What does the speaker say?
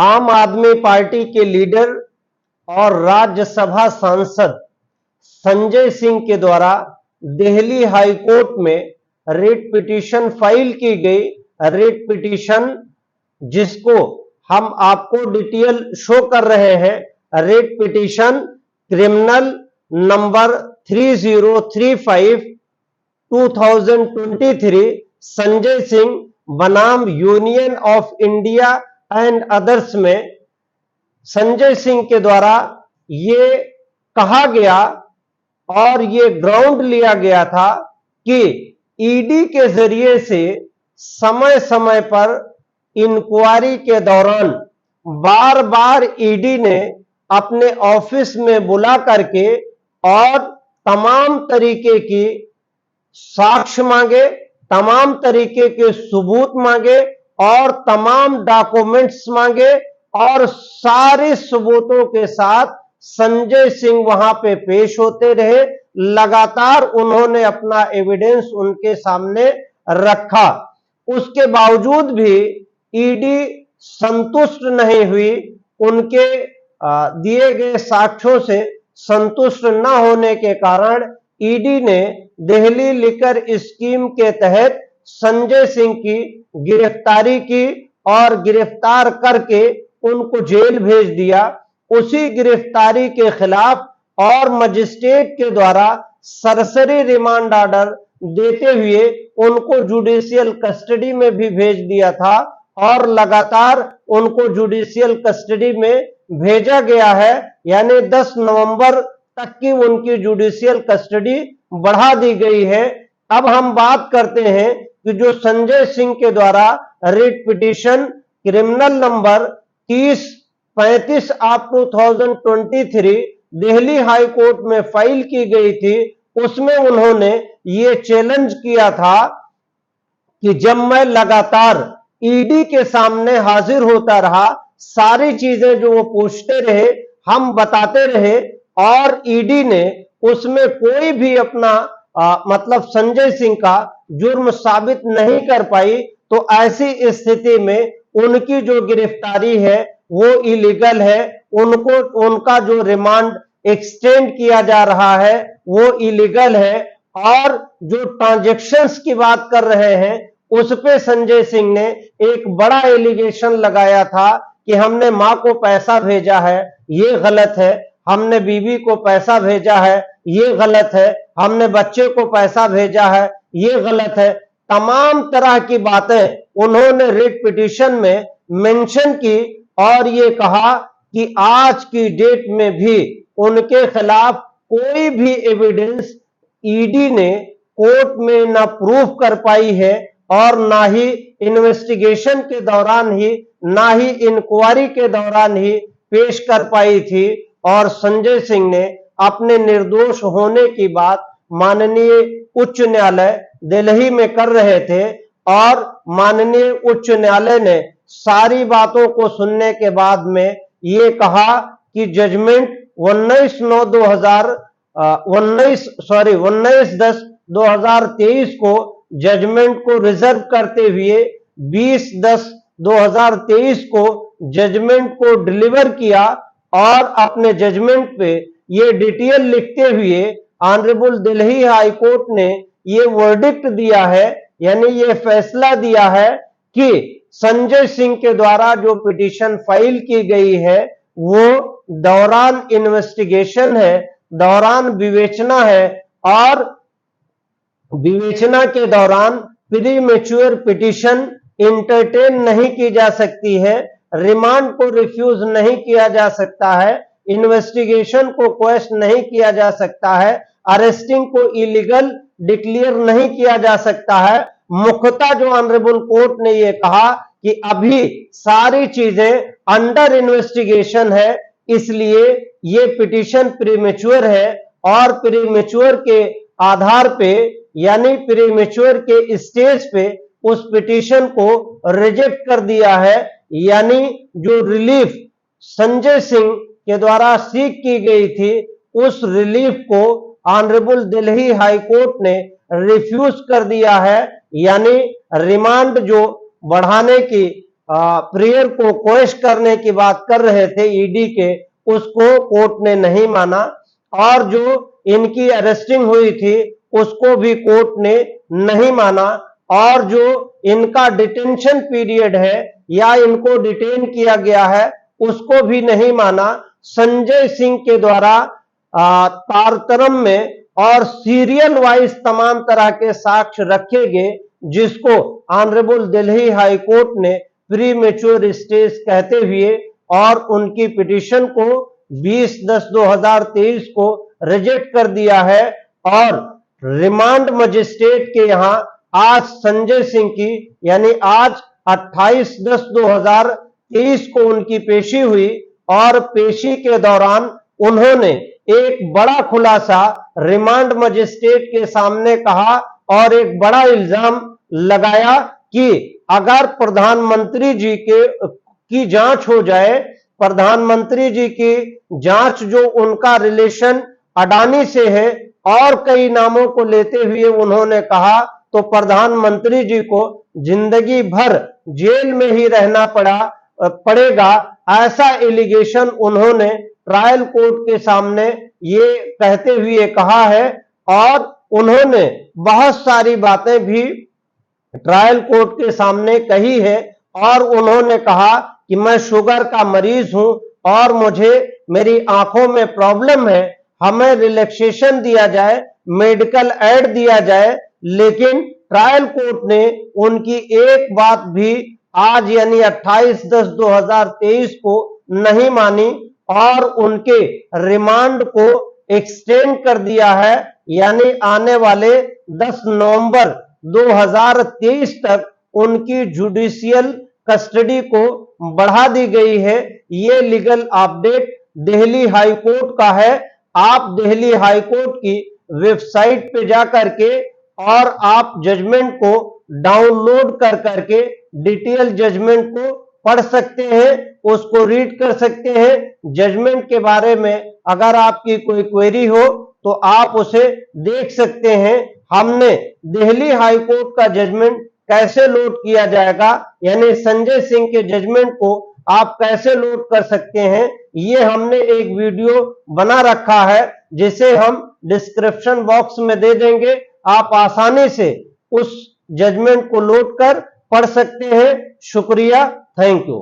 आम आदमी पार्टी के लीडर और राज्यसभा सांसद संजय सिंह के द्वारा दिल्ली हाई कोर्ट में रिट पिटीशन फाइल की गई। रिट पिटीशन जिसको हम आपको डिटेल शो कर रहे हैं। Writ petition criminal number 3035 2023 Sanjay Singh बनाम union of India and others में संजय सिंह के द्वारा ये कहा गया और ये ग्राउंड लिया गया था कि ईडी के जरिए से समय समय पर इंक्वायरी के दौरान बार बार ईडी ने अपने ऑफिस में बुला करके और तमाम तरीके की साक्ष्य मांगे, तमाम तरीके के सबूत मांगे और तमाम डॉक्यूमेंट्स मांगे और सारे सबूतों के साथ संजय सिंह वहां पे पेश होते रहे। लगातार उन्होंने अपना एविडेंस उनके सामने रखा। उसके बावजूद भी ईडी संतुष्ट नहीं हुई। उनके दिए गए साक्ष्यों से संतुष्ट न होने के कारण ईडी ने दिल्ली लिकर स्कीम के तहत संजय सिंह की गिरफ्तारी की और गिरफ्तार करके उनको जेल भेज दिया। उसी गिरफ्तारी के खिलाफ और मजिस्ट्रेट के द्वारा सरसरी रिमांड ऑर्डर देते हुए उनको जुडिशियल कस्टडी में भी भेज दिया था और लगातार उनको जुडिशियल कस्टडी में भेजा गया है। यानी 10 नवंबर तक की उनकी जुडिशियल कस्टडी बढ़ा दी गई है। अब हम बात करते हैं कि जो संजय सिंह के द्वारा writ petition criminal number 3035 of 2023 Delhi high court में फाइल की गई थी, उसमें उन्होंने ये चैलेंज किया था कि जब मैं लगातार ईडी के सामने हाजिर होता रहा, सारी चीजें जो वो पूछते रहे हम बताते रहे और ईडी ने उसमें कोई भी अपना मतलब संजय सिंह का जुर्म साबित नहीं कर पाई, तो ऐसी स्थिति में उनकी जो गिरफ्तारी है वो इलीगल है। उनको उनका जो रिमांड एक्सटेंड किया जा रहा है वो इलीगल है। और जो ट्रांजैक्शंस की बात कर रहे हैं उस पे संजय सिंह ने एक बड़ा एलिगेशन लगाया था कि हमने मां को पैसा भेजा है, ये गलत है। हमने बीवी को पैसा भेजा है, ये गलत है। हमने बच्चे को पैसा भेजा है, ये गलत है। तमाम तरह की बातें उन्होंने रिट पिटीशन में मेंशन की और ये कहा कि आज की डेट में भी उनके खिलाफ कोई भी एविडेंस ईडी ने कोर्ट में ना प्रूफ कर पाई है और ना ही इन्वेस्टिगेशन के दौरान ही, ना ही इंक्वायरी के दौरान ही पेश कर पाई थी। और संजय सिंह ने अपने निर्दोष होने की बात माननीय उच्च न्यायालय दिल्ली में कर रहे थे और माननीय उच्च न्यायालय ने सारी बातों को सुनने के बाद में ये कहा कि जजमेंट 19/10/2023 को जजमेंट को रिजर्व करते हुए 20/10/2023 को जजमेंट को डिलीवर किया और अपने जजमेंट पे ये डिटेल लिखते हुए ऑनरेबल दिल्ली हाई कोर्ट ने ये वर्डिक्ट दिया है, यानी ये फैसला दिया है कि संजय सिंह के द्वारा जो पिटीशन फाइल की गई है वो दौरान इन्वेस्टिगेशन है, दौरान विवेचना है और विवेचना के दौरान प्रीमेच्योर पिटीशन इंटरटेन नहीं की जा सकती है, रिमांड को रिफ्यूज नहीं किया जा सकता है, इन्वेस्टिगेशन को क्वेश्चन नहीं किया जा सकता है, अरेस्टिंग को इलीगल डिक्लेयर नहीं किया जा सकता है। मुख्यतः जो ऑनरेबल कोर्ट ने यह कहा कि अभी सारी चीजें अंडर इन्वेस्टिगेशन है, इसलिए ये पिटीशन प्रीमेच्योर है और प्रीमेच्योर के आधार पे यानी प्रीमेच्योर के स्टेज पे उस पिटीशन को रिजेक्ट कर दिया है। यानी जो रिलीफ संजय सिंह के द्वारा सीख की गई थी उस रिलीफ को ऑनरेबल दिल्ली हाई कोर्ट ने रिफ्यूज कर दिया है। यानी रिमांड जो बढ़ाने की प्रेयर को क्वेश करने की बात कर रहे थे ईडी के, उसको कोर्ट ने नहीं माना। और जो इनकी अरेस्टिंग हुई थी उसको भी कोर्ट ने नहीं माना। और जो इनका डिटेंशन पीरियड है या इनको डिटेन किया गया है उसको भी नहीं माना। संजय सिंह के द्वारा तारतरम में और सीरियल वाइज तमाम तरह के साक्ष्य रखे गए, जिसको ऑनरेबल दिल्ली हाई कोर्ट ने प्री मेच्योर स्टेज कहते हुए और उनकी पिटीशन को 20/10/2023 को रिजेक्ट कर दिया है। और रिमांड मजिस्ट्रेट के यहां आज संजय सिंह की यानी आज 28/10/2023 को उनकी पेशी हुई और पेशी के दौरान उन्होंने एक बड़ा खुलासा रिमांड मजिस्ट्रेट के सामने कहा और एक बड़ा इल्जाम लगाया कि अगर प्रधानमंत्री जी की जांच हो जाए, प्रधानमंत्री जी की जांच जो उनका रिलेशन अडानी से है और कई नामों को लेते हुए उन्होंने कहा, तो प्रधानमंत्री जी को जिंदगी भर जेल में ही रहना पड़ेगा। ऐसा एलिगेशन उन्होंने ट्रायल कोर्ट के सामने ये कहते हुए कहा है। और उन्होंने बहुत सारी बातें भी ट्रायल कोर्ट के सामने कही है और उन्होंने कहा कि मैं शुगर का मरीज हूं और मुझे मेरी आंखों में प्रॉब्लम है, हमें रिलैक्सेशन दिया जाए, मेडिकल एड दिया जाए। लेकिन ट्रायल कोर्ट ने उनकी एक बात भी आज यानी 28/10/2023 को नहीं मानी और उनके रिमांड को एक्सटेंड कर दिया है, यानी आने वाले 10 नवंबर 2023 तक उनकी जुडिशियल कस्टडी को बढ़ा दी गई है। ये legal update Delhi high court का है। आप दिल्ली हाई कोर्ट की वेबसाइट पे जाकर के और आप जजमेंट को डाउनलोड कर करके डिटेल जजमेंट को पढ़ सकते हैं, उसको रीड कर सकते हैं। जजमेंट के बारे में अगर आपकी कोई क्वेरी हो तो आप उसे देख सकते हैं। हमने दिल्ली हाई कोर्ट का जजमेंट कैसे लोड किया जाएगा यानी संजय सिंह के जजमेंट को आप कैसे लोड कर सकते हैं, ये हमने एक वीडियो बना रखा है जिसे हम डिस्क्रिप्शन बॉक्स में दे देंगे। आप आसानी से उस जजमेंट को लोड कर पढ़ सकते हैं। शुक्रिया, थैंक यू।